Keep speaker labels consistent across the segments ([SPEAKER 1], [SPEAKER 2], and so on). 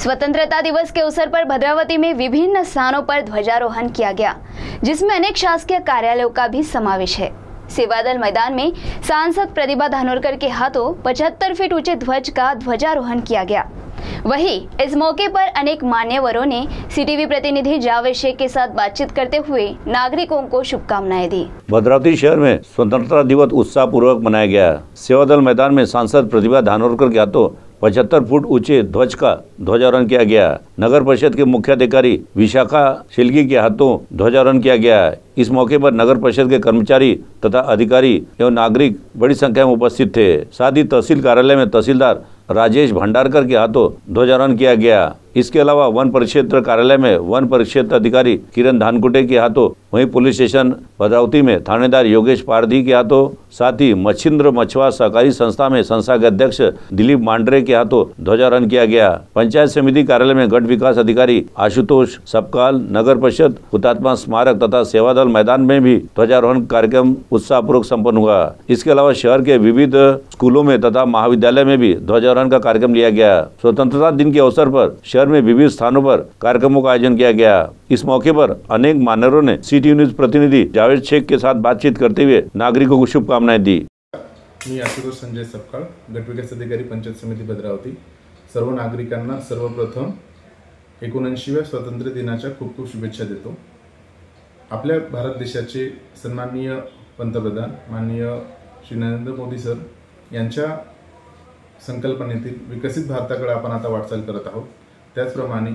[SPEAKER 1] स्वतंत्रता दिवस के अवसर पर भद्रावती में विभिन्न स्थानों पर ध्वजारोहण किया गया, जिसमें अनेक शासकीय कार्यालयों का भी समावेश है। सेवादल मैदान में सांसद प्रतिभा धानोरकर के हाथों 75 फीट ऊंचे ध्वज का ध्वजारोहण किया गया। वहीं इस मौके पर अनेक मान्यवरों ने सीटीवी प्रतिनिधि जावेद शेख के साथ बातचीत करते हुए नागरिकों को शुभकामनाएं दी।
[SPEAKER 2] भद्रावती शहर में स्वतंत्रता दिवस उत्साहपूर्वक मनाया गया। सेवादल मैदान में सांसद प्रतिभा धानोरकर के हाथों 75 फुट ऊंचे ध्वज का ध्वजारोहण किया गया। नगर परिषद के मुख्याधिकारी विशाखा शिल्गी के हाथों ध्वजारोहण किया गया। इस मौके पर नगर परिषद के कर्मचारी तथा अधिकारी एवं नागरिक बड़ी संख्या में उपस्थित थे। साथ ही तहसील कार्यालय में तहसीलदार राजेश भंडारकर के हाथों ध्वजारोहण किया गया। इसके अलावा वन परिक्षेत्र कार्यालय में वन परिक्षेत्र अधिकारी किरण धानकुटे के हाथों, वहीं पुलिस स्टेशन भद्रावती में थानेदार योगेश पारधी के हाथों, साथ ही मच्छिंद्र मछुआ सहकारी संस्था में संस्था के अध्यक्ष दिलीप मांडरे के हाथों ध्वजारोहण किया गया। पंचायत समिति कार्यालय में गढ़ विकास अधिकारी आशुतोष सबकाल, नगर परिषद हुतात्मा स्मारक तथा सेवादल मैदान में भी ध्वजारोहण कार्यक्रम उत्साहपूर्वक संपन्न हुआ। इसके अलावा शहर के विविध स्कूलों में तथा महाविद्यालय में भी ध्वजारोहण का कार्यक्रम लिया गया। स्वतंत्रता दिन के अवसर पर शहर में विविध स्थानों पर कार्यक्रमों का आयोजन किया गया। इस मौके पर अनेक मान्यवरों ने सिटी न्यूज प्रतिनिधि जावेद शेख के साथ बातचीत करते हुए नागरिकों को शुभकामनाएं दी।
[SPEAKER 3] मी आशुतोष संजय सबकाळ, गट विकास अधिकारी पंचायत समिती भद्रावती। सर्व नागरिकांना सर्वप्रथम 79व्या स्वातंत्र्य दिनाच्या खूप खूप शुभेच्छा देतो। आपल्या भारत देशाचे सन्माननीय पंतप्रधान माननीय श्री नरेंद्र मोदी सर यांच्या संकल्पनेतील विकसित भारताकडे आपण आता वाटचाल करत आहोत। त्याचप्रमाणे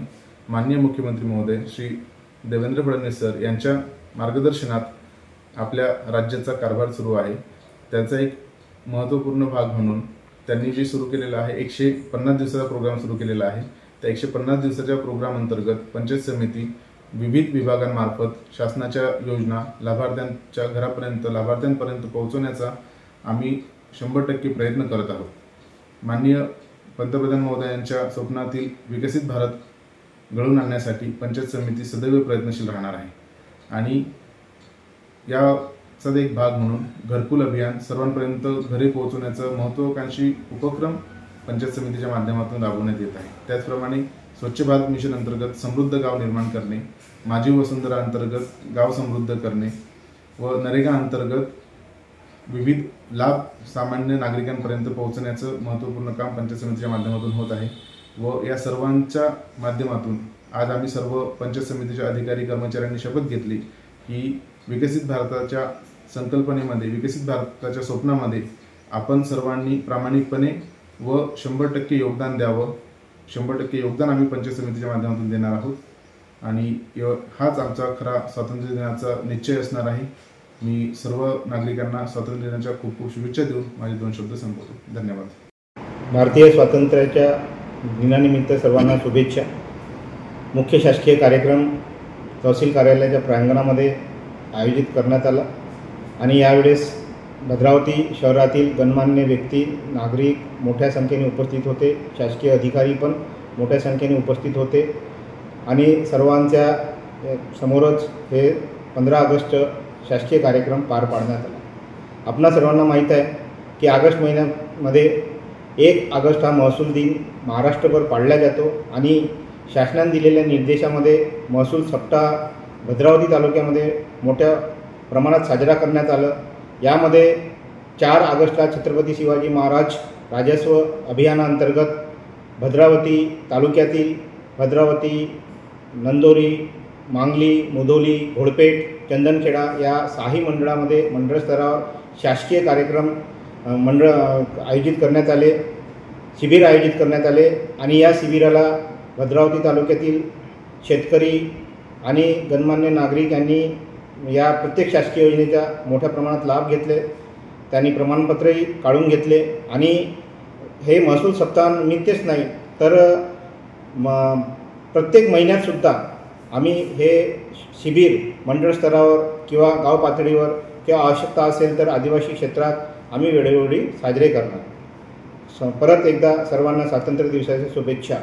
[SPEAKER 3] माननीय मुख्यमंत्री महोदय श्री देवेंद्र फडणवीस सर यांच्या मार्गदर्शनात आपल्या राज्याचा कारभार सुरू आहे। त्याचा एक महत्त्वपूर्ण भाग म्हणून त्यांनी जे सुरू केलेलं आहे 150 दिवसाचा प्रोग्राम सुरू केलेला आहे। त्या 150 दिवसाच्या प्रोग्राम अंतर्गत पंचायत समिती विविध विभागांमार्फत शासनाच्या योजना लाभार्थ्यांच्या घरापर्यंत लाभार्थ्यांपर्यंत पोहोचवण्याचा आम्ही 100% प्रयत्न करत आहोत। माननीय पंतप्रधान महोदयांच्या स्वप्नातील विकसित भारत घडवून आणण्यासाठी पंचायत समिती सदैव प्रयत्नशील राहणार आहे आणि याचा एक भाग म्हणून घरकुल अभियान सर्वांपर्यंत घरे पोहोचवण्याचा महत्त्वाकांक्षी उपक्रम पंचायत समितीच्या माध्यमातून राबवण्यात येत आहे। त्याचप्रमाणे स्वच्छ भारत मिशन अंतर्गत समृद्ध गाव निर्माण करणे, माझी वसुंधरा अंतर्गत गाव समृद्ध करणे व नरेगा अंतर्गत विविध लाभ सामान्य नागरिकांपर्यंत पोहोचण्याचं महत्त्वपूर्ण काम पंचायत समितीच्या माध्यमातून होत आहे व या सर्वांच्या माध्यमातून आज आम्ही सर्व पंचायत समितीचे अधिकारी कर्मचाऱ्यांनी शपथ घेतली की विकसित भारताच्या संकल्पनेमध्ये विकसित भारताच्या स्वप्नामध्ये आपण सर्वांनी प्रामाणिकपणे व 100% योगदान द्यावं। 100% योगदान आम्ही पंचायत समितीच्या माध्यमातून देणार आहोत आणि हाच आमचा खरा स्वातंत्र्य दिनाचा निश्चय असणार आहे। मी सर्व नागरिकांना स्वातंत्र्य दिनाच्या खूप खूप शुभेच्छा देऊन माझे 2 शब्द संपवतो। धन्यवाद।
[SPEAKER 4] भारतीय स्वातंत्र्याच्या दिनानिमित्त सर्वांना शुभेच्छा। मुख्य शासकीय कार्यक्रम तहसील कार्यालयाच्या प्रांगणामध्ये आयोजित करण्यात आला आणि यावेळेस भद्रावती शहरातील गणमान्य व्यक्ती नागरिक मोठ्या संख्येने उपस्थित होते। शासकीय अधिकारी पण मोठ्या संख्येने उपस्थित होते आणि सर्वांच्या समोरच हे 15 ऑगस्ट शासकीय कार्यक्रम पार पाडण्यात आला। आपणा सर्वांना माहीत आहे की ऑगस्ट महिन्यामध्ये 1 ऑगस्ट हा महसूल दिन महाराष्ट्रभर पाळला जातो आणि शासनाने दिलेल्या निर्देशामध्ये महसूल सप्ताह भद्रावती तालुक्यामध्ये मोठ्या प्रमाणात साजरा करण्यात आलं। यामध्ये 4 ऑगस्टला छत्रपती शिवाजी महाराज राजस्व अभियानांतर्गत भद्रावती तालुक्यातील भद्रावती, नंदोरी, मांगली, मुधोली, घोडपेठ, चंदनखेडा या 6 मंडळामध्ये मंडळ स्तरावर शासकीय कार्यक्रम आयोजित करण्यात आले, शिबिर आयोजित करण्यात आले आणि या शिबिराला भद्रावती तालुक्यातील शेतकरी आणि गणमान्य नागरिक यांनी या प्रत्येक शासकीय योजनेचा मोठ्या प्रमाणात लाभ घेतले। त्यांनी प्रमाणपत्रही काढून घेतले आणि हे महसूल सप्ताहानिमित्तच नाही तर प्रत्येक महिन्यातसुद्धा आम्ही हे शिबिर मंडळ स्तरावर किंवा गाव पातळीवर किंवा आवश्यकता असेल तर आदिवासी क्षेत्रात आम्ही वेळोवेळी साजरे करणार। परत एकदा सर्वांना स्वातंत्र्य दिवसाच्या शुभेच्छा।